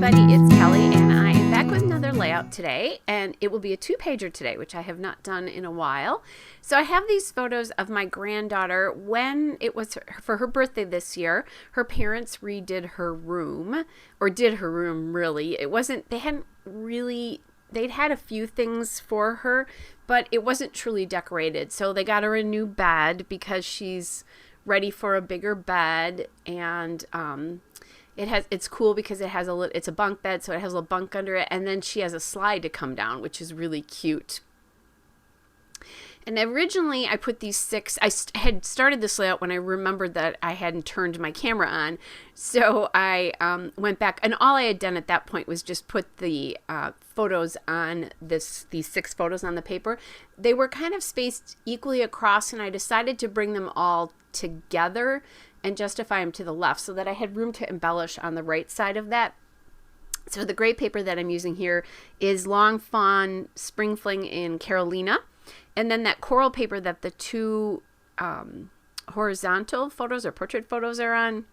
everybody, it's Kelly and I am back with another layout today, and it will be a 2-pager today, which I have not done in a while. So I have these photos of my granddaughter when it was for her birthday this year. Her parents redid her room, or did her room really. It wasn't, they'd had a few things for her, but it wasn't truly decorated. So they got her a new bed because she's ready for a bigger bed, and it's cool because it's a bunk bed, so it has a little bunk under it, and then she has a slide to come down, which is really cute. And originally I put these 6, I had started this layout when I remembered that I hadn't turned my camera on. So I went back, and all I had done at that point was just put the photos on these 6 photos on the paper. They were kind of spaced equally across, and I decided to bring them all together and justify them to the left so that I had room to embellish on the right side of that. So the gray paper that I'm using here is Long Fawn Spring Fling in Carolina. And then that coral paper that the 2 horizontal photos or portrait photos are on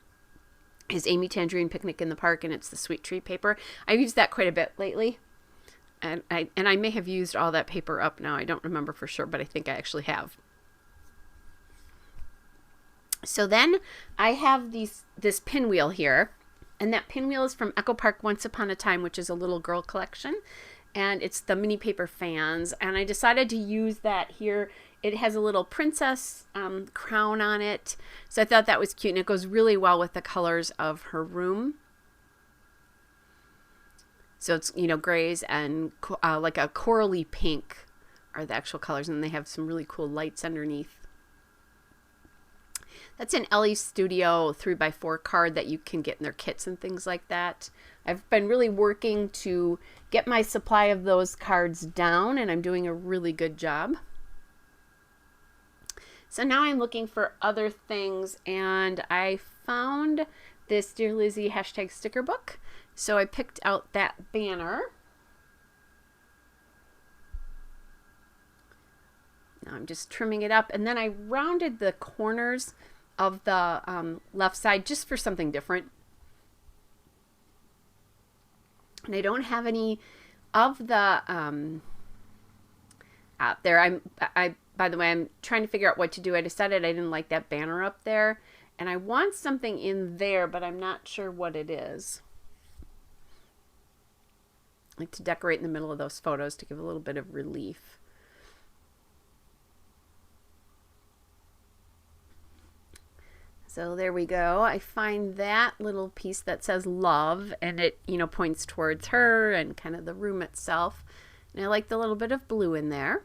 is Amy Tangerine Picnic in the Park, and it's the Sweet Tree paper. I've used that quite a bit lately. And I may have used all that paper up now. I don't remember for sure, but I think I actually have. So then I have this pinwheel here, and that pinwheel is from Echo Park Once Upon a Time, which is a little girl collection, and it's the mini paper fans, and I decided to use that here. It has a little princess crown on it, so I thought that was cute, and it goes really well with the colors of her room. So it's, grays and like a corally pink are the actual colors, and they have some really cool lights underneath. That's an Ellie Studio 3x4 card that you can get in their kits and things like that. I've been really working to get my supply of those cards down, and I'm doing a really good job. So now I'm looking for other things, and I found this Dear Lizzie hashtag sticker book. So I picked out that banner. Now I'm just trimming it up, and then I rounded the corners of the left side just for something different. And I don't have any of the out there. By the way, I'm trying to figure out what to do. I decided I didn't like that banner up there, and I want something in there, but I'm not sure what it is. I like to decorate in the middle of those photos to give a little bit of relief. So there we go. I find that little piece that says love, and it, points towards her and kind of the room itself. And I like the little bit of blue in there.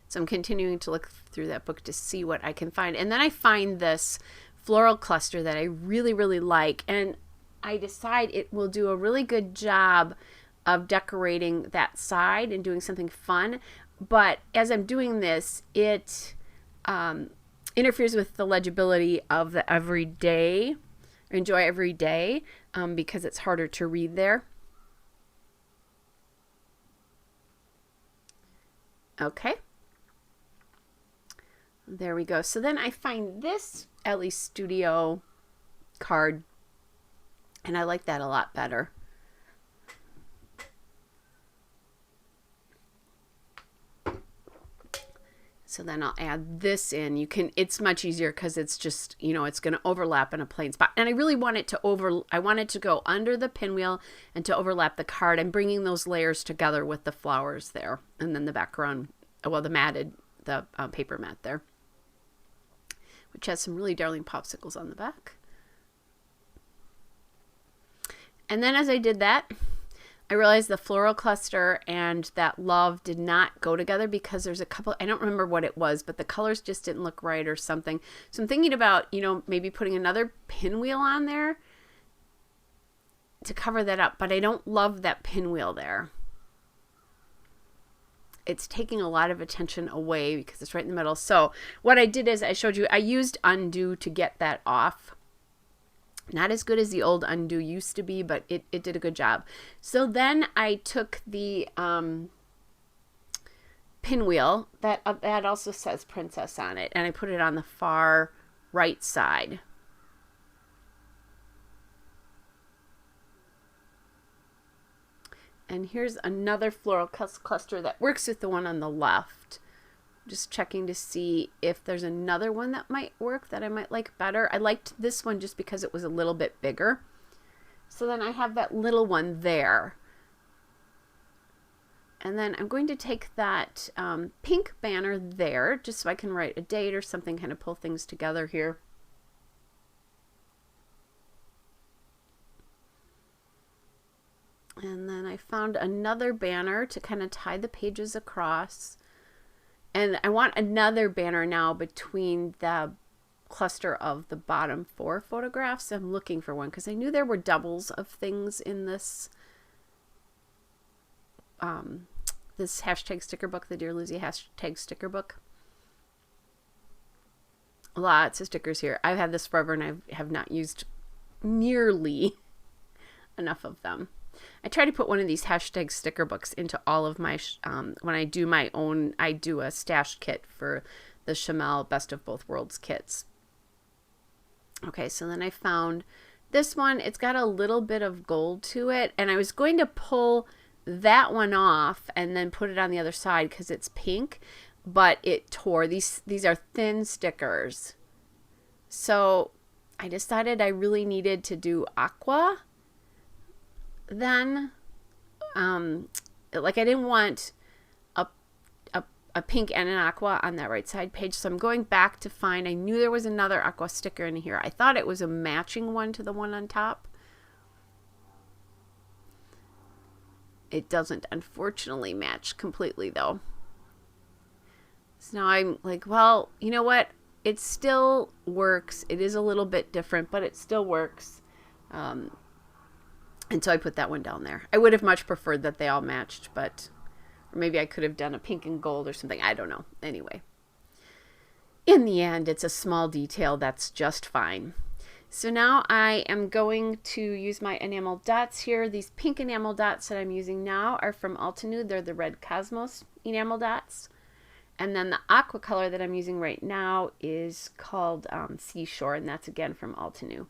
So I'm continuing to look through that book to see what I can find. And then I find this floral cluster that I really, really like. And I decide it will do a really good job of decorating that side and doing something fun. But as I'm doing this, it interferes with the legibility of the everyday, or enjoy every day, because it's harder to read there. Okay. There we go. So then I find this Ellie Studio card, and I like that a lot better. So then I'll add this in. It's much easier because it's just, it's going to overlap in a plain spot. And I really want it I want it to go under the pinwheel and to overlap the card. I'm bringing those layers together with the flowers there. And then the background, the paper mat there, which has some really darling popsicles on the back. And then as I did that, I realized the floral cluster and that love did not go together because there's a couple, I don't remember what it was, but the colors just didn't look right or something. So I'm thinking about, maybe putting another pinwheel on there to cover that up, but I don't love that pinwheel there. It's taking a lot of attention away because it's right in the middle. So what I did is I showed you, I used undo to get that off. Not as good as the old undo used to be, but it did a good job. So then I took the pinwheel that also says princess on it, and I put it on the far right side. And here's another floral cluster that works with the one on the left. Just checking to see if there's another one that might work that I might like better. I liked this one just because it was a little bit bigger. So then I have that little one there. And then I'm going to take that pink banner there just so I can write a date or something, kind of pull things together here. And then I found another banner to kind of tie the pages across. And I want another banner now between the cluster of the bottom 4 photographs. I'm looking for one because I knew there were doubles of things in this this hashtag sticker book, the Dear Lizzie hashtag sticker book. Lots of stickers here. I've had this forever and I have not used nearly enough of them. I try to put one of these hashtag sticker books into all of my, when I do my own, I do a stash kit for the Chamel Best of Both Worlds kits. Okay, so then I found this one. It's got a little bit of gold to it, and I was going to pull that one off and then put it on the other side because it's pink, but it tore. These are thin stickers. So I decided I really needed to do aqua. Then, like I didn't want a pink and an aqua on that right side page, so I'm going back to find, I knew there was another aqua sticker in here. I thought it was a matching one to the one on top. It doesn't, unfortunately, match completely, though. So now I'm like, well, you know what? It still works. It is a little bit different, but it still works. And so I put that one down there. I would have much preferred that they all matched, but or maybe I could have done a pink and gold or something. I don't know. Anyway, in the end, it's a small detail that's just fine. So now I am going to use my enamel dots here. These pink enamel dots that I'm using now are from Altenew. They're the Red Cosmos enamel dots. And then the aqua color that I'm using right now is called Seashore, and that's again from Altenew.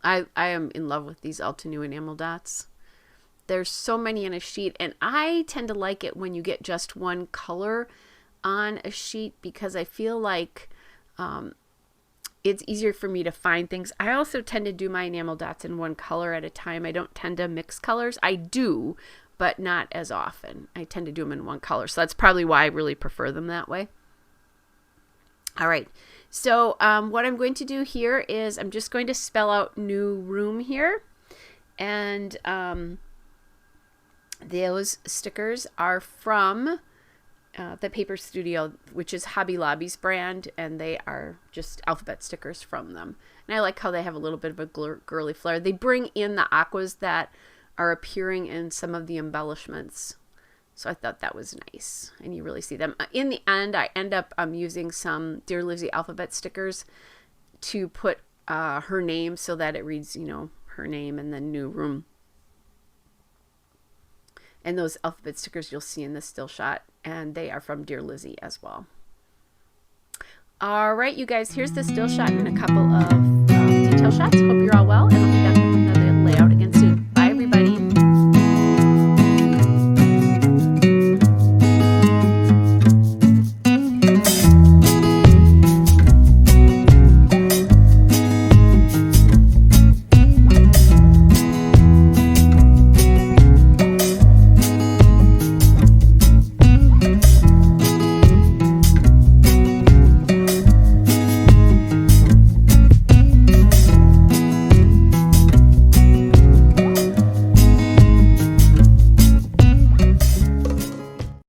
I am in love with these Altenew enamel dots. There's so many in a sheet, and I tend to like it when you get just one color on a sheet because I feel like it's easier for me to find things. I also tend to do my enamel dots in one color at a time. I don't tend to mix colors. I do, but not as often. I tend to do them in one color, so that's probably why I really prefer them that way. All right. So what I'm going to do here is I'm just going to spell out new room here. And those stickers are from the Paper Studio, which is Hobby Lobby's brand. And they are just alphabet stickers from them. And I like how they have a little bit of a girly flair. They bring in the aquas that are appearing in some of the embellishments. So I thought that was nice, and you really see them. In the end, I end up using some Dear Lizzie alphabet stickers to put her name so that it reads, you know, her name and then new room. And those alphabet stickers you'll see in the still shot, and they are from Dear Lizzie as well. All right, you guys, here's the still shot and a couple of detail shots. Hope you're all well, and I'll be back